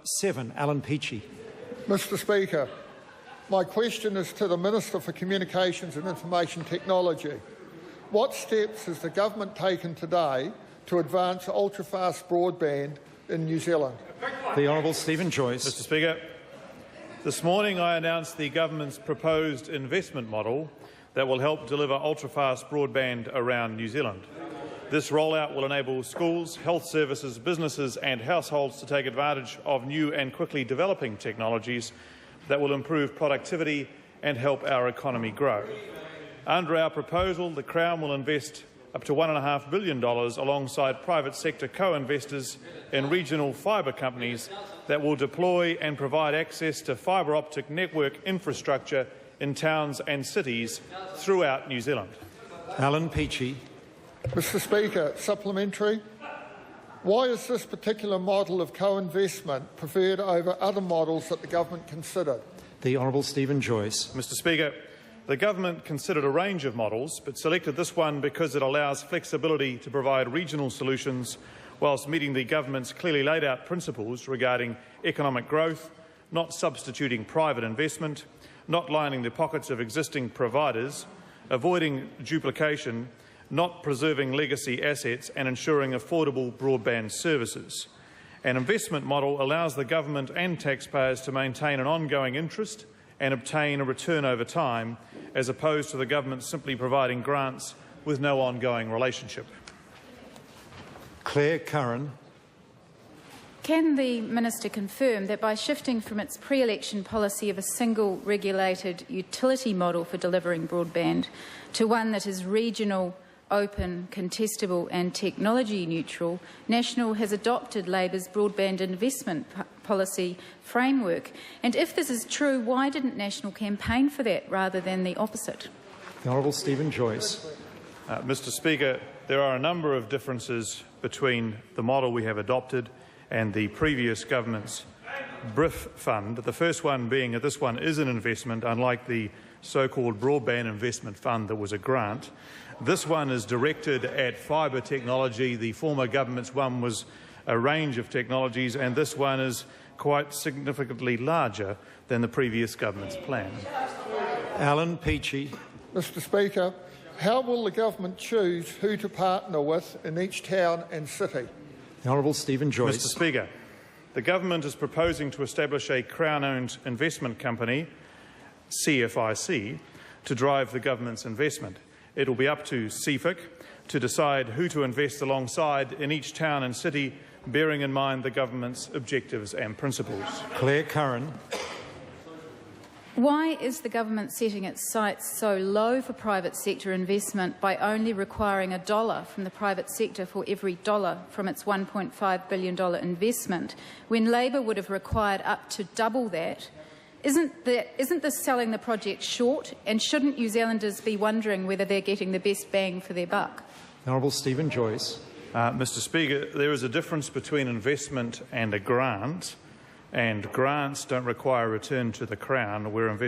7, Alan Peachy. Mr Speaker, my question is to the Minister for Communications and Information Technology. What steps has the government taken today to advance ultra-fast broadband in New Zealand? The Hon STEVEN JOYCE. Mr Speaker, this morning I announced the government's proposed investment model that will help deliver ultra-fast broadband around New Zealand. This rollout will enable schools, health services, businesses and households to take advantage of new and quickly developing technologies that will improve productivity and help our economy grow. Under our proposal, the Crown will invest up to $1.5 billion alongside private sector co-investors in regional fibre companies that will deploy and provide access to fibre optic network infrastructure in towns and cities throughout New Zealand. Alan Peachy. Mr Speaker, supplementary. Why is this particular model of co-investment preferred over other models that the government considered? The Hon STEVEN JOYCE. Mr Speaker, the government considered a range of models but selected this one because it allows flexibility to provide regional solutions whilst meeting the government's clearly laid out principles regarding economic growth, not substituting private investment, not lining the pockets of existing providers, avoiding duplication, not preserving legacy assets and ensuring affordable broadband services. An investment model allows the government and taxpayers to maintain an ongoing interest and obtain a return over time, as opposed to the government simply providing grants with no ongoing relationship. Clare Curran. Can the Minister confirm that by shifting from its pre-election policy of a single regulated utility model for delivering broadband to one that is regional, open, contestable and technology neutral, National has adopted Labor's broadband investment policy framework? And if this is true, why didn't National campaign for that rather than the opposite? The Hon STEVEN JOYCE. Mr Speaker, there are a number of differences between the model we have adopted and the previous government's BRIF fund. The first one being that this one is an investment, unlike the so-called Broadband Investment Fund that was a grant. This one is directed at fibre technology. The former government's one was a range of technologies, and this one is quite significantly larger than the previous government's plan. Alan Peachy. Mr Speaker, how will the government choose who to partner with in each town and city? The Hon STEVEN JOYCE. Mr Speaker, the government is proposing to establish a Crown-owned investment company, CFIC, to drive the government's investment. It will be up to CFIC to decide who to invest alongside in each town and city, bearing in mind the government's objectives and principles. Clare Curran. Why is the government setting its sights so low for private sector investment by only requiring $1 from the private sector for every dollar from its $1.5 billion investment, when Labor would have required up to double that? Isn't this selling the project short, and shouldn't New Zealanders be wondering whether they're getting the best bang for their buck? The Hon STEVEN JOYCE. Mr Speaker, there is a difference between investment and a grant, and grants don't require a return to the Crown, where investment